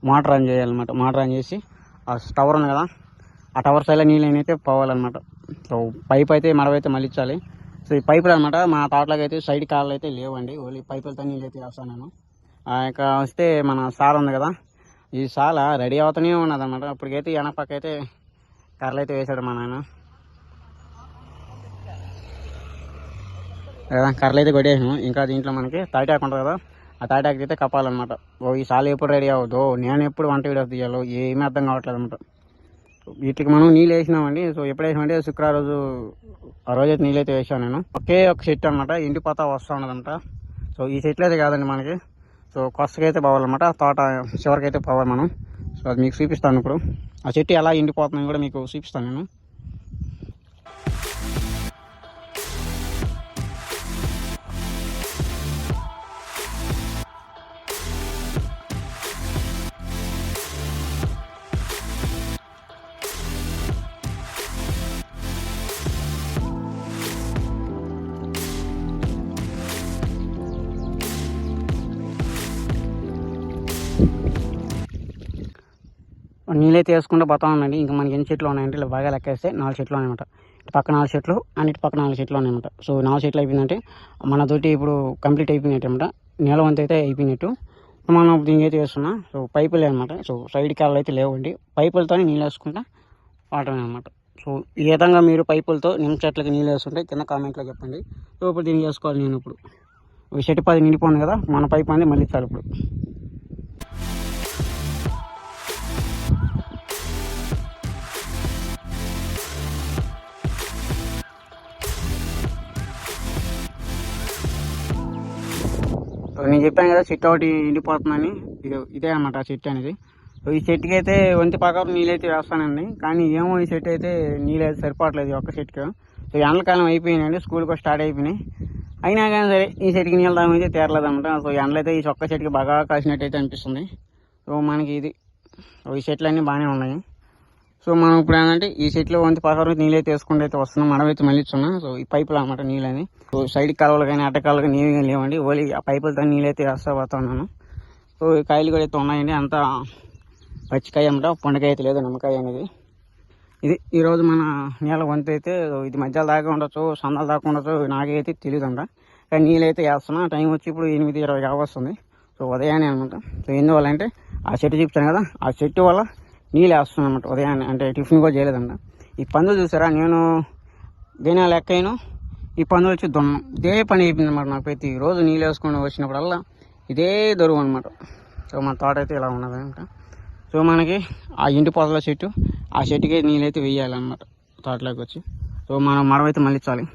Motor on చేయాలన్నమాట. Motor on చేసి ఆ టవర్ ఉంది కదా, ఆ టవర్ సైడ్లో నీళ్ళు అయితే పోవాలన్నమాట. సో పైప్ అయితే మడవైతే మళ్ళించాలి. సో ఈ పైపులు అనమాట మా తోటలోకి అయితే సైడ్ కాళ్ళు అయితే లేవండి, ఓన్లీ పైపులతో నీళ్ళు అయితే వేస్తాను నేను. ఇక వస్తే మన సాల ఉంది కదా, ఈ సాల రెడీ అవుతూనే ఉన్నది అనమాట. అప్పటికైతే వెనపక్క అయితే కర్రలు అయితే వేసాడు మా నాన్న కదా. కర్రలు అయితే కొట్టేసాను. ఇంకా దీంట్లో మనకి తాటాకు ఉంటుంది కదా, ఆ తాటాకు అయితే కప్పాలన్నమాట. ఈ సాల ఎప్పుడు రెడీ అవ్వదు, నేను ఎప్పుడు వంట వీడియో తీయాలో ఏమీ అర్థం కావట్లేదు అనమాట. వీటికి మనం నీళ్ళు వేసినామండి. సో ఎప్పుడు వేసామంటే శుక్రవారం రోజు, ఆ రోజు అయితే నీళ్ళు అయితే వేసాను నేను. ఒకే ఒక చెట్టు అనమాట, ఎండిపోతా వస్తూ ఉన్నదన్నమాట. సో ఈ చెట్లు అయితే కాదండి మనకి, సో కొత్తకైతే పోవాలన్నమాట, తోట చివరికి అయితే పోవాలి మనం. సో అది మీకు చూపిస్తాను ఇప్పుడు. ఆ చెట్టు ఎలా ఎండిపోతుందని కూడా మీకు చూపిస్తాను నేను. నీళ్ళైతే వేసుకుంటూ పోతా ఉందండి. ఇంకా మనకి ఎన్ని చెట్లు ఉన్నాయంటే ఇలా బాగా లెక్కేస్తే 4 చెట్లు ఉన్నాయన్నమాట. ఇటు పక్క 4 చెట్లు అండ్ ఇటు పక్క 4 చెట్లు ఉన్నాయన్నమాట. సో 4 చెట్లు అయిపోయిందంటే మనతోటి ఇప్పుడు కంప్లీట్ అయిపోయినట్టు అనమాట. నీళ్ళ వంతు అయితే అయిపోయినట్టు. మనం దీనికి అయితే వేస్తున్నాం. సో పైపులే అనమాట. సో సైడ్ కాళ్ళు అయితే లేవండి, పైపులతో నీళ్ళు వేసుకుంటా వాడటమే అనమాట. సో ఈ విధంగా మీరు పైపులతో నిమ్మ చెట్లకి నీళ్ళు వేస్తుంటే కింద కామెంట్లో చెప్పండి. సో ఇప్పుడు దీనికి వేసుకోవాలి. నేను ఇప్పుడు చెట్టు 10 నిండిపోయింది కదా, మన పైపు అనేది మళ్ళీ ఇచ్చాలి ఇప్పుడు. నేను చెప్పాను కదా చెట్టు ఒకటి ఎండిపోతుందని, ఇదే అనమాట ఆ చెట్టు అనేది. సో ఈ చెట్టుకి అయితే వంతి పక్క నీళ్ళైతే వేస్తానండి, కానీ ఏమో ఈ చెట్టు అయితే నీళ్ళు అయితే సరిపోవట్లేదు ఈ ఒక్క చెట్టుకి. సో ఎండలకాలం అయిపోయినాయండి, స్కూల్ కూడా స్టార్ట్ అయిపోయినాయి. అయినా కానీ సరే ఈ చెట్టుకి నీళ్ళు తాగమైతే తీరలేదు అనమాట. సో ఎండలు అయితే ఈ ఒక్క చెట్టుకి బాగా కాసినట్టు అయితే అనిపిస్తుంది. సో మనకి ఇది ఈ చెట్లు అన్నీ బాగానే ఉన్నాయి. సో మనం ఇప్పుడు ఏంటంటే ఈ చెట్లు వంతి పక్కన నీళ్ళు అయితే వేసుకుంటూ అయితే వస్తున్నాం, మడవైతే మళ్ళీ ఇస్తున్నాం. సో ఈ పైపులు అనమాట నీళ్ళు అని. సో సైడ్ కాలువలు కానీ అడ్డ కాలువలు కానీ ఏమీ లేవండి, ఓన్లీ ఆ పైపులతో నీళ్ళు అయితే వేస్తా పోతున్నాను. సో ఈ కాయలు కూడా అయితే ఉన్నాయండి, అంతా పచ్చికాయ అన్నమాట, పండుగ అయితే లేదు నిమ్మకాయ అనేది. ఇది ఈరోజు మన నీళ్ళ వంతు అయితే. ఇది మధ్యాహ్నం దాకా ఉండొచ్చు, సందాలు దాకా ఉండొచ్చు, నాకైతే తెలియదు అంట. కానీ నీళ్ళు అయితే వేస్తున్నా. టైం వచ్చి ఇప్పుడు 8:20 వస్తుంది. సో ఉదయాన్నే అనమాట. సో ఎందువల్ల అంటే ఆ చెట్టు చూపించాను కదా, ఆ చెట్టు వల్ల నీళ్ళు వేస్తున్నాను అనమాట ఉదయాన్నే. అంటే టిఫిన్ కూడా చేయలేదంట. ఈ పందులు చూసారా, నేను దేని లెక్క అయినా ఈ పందులు వచ్చి దున్నం ఇదే పని అయిపోయింది అనమాట నాకు. ప్రతి రోజు నీళ్ళు వేసుకొని వచ్చినప్పుడల్లా ఇదే దొరువు అనమాట. సో మన తోట అయితే ఇలా ఉన్నది అనమాట. సో మనకి ఆ ఇంటి పొదల చెట్టు, ఆ చెట్టుకి నీళ్ళు అయితే వేయాలన్నమాట తోటలోకి వచ్చి. సో మనం మడవైతే మళ్ళించాలి.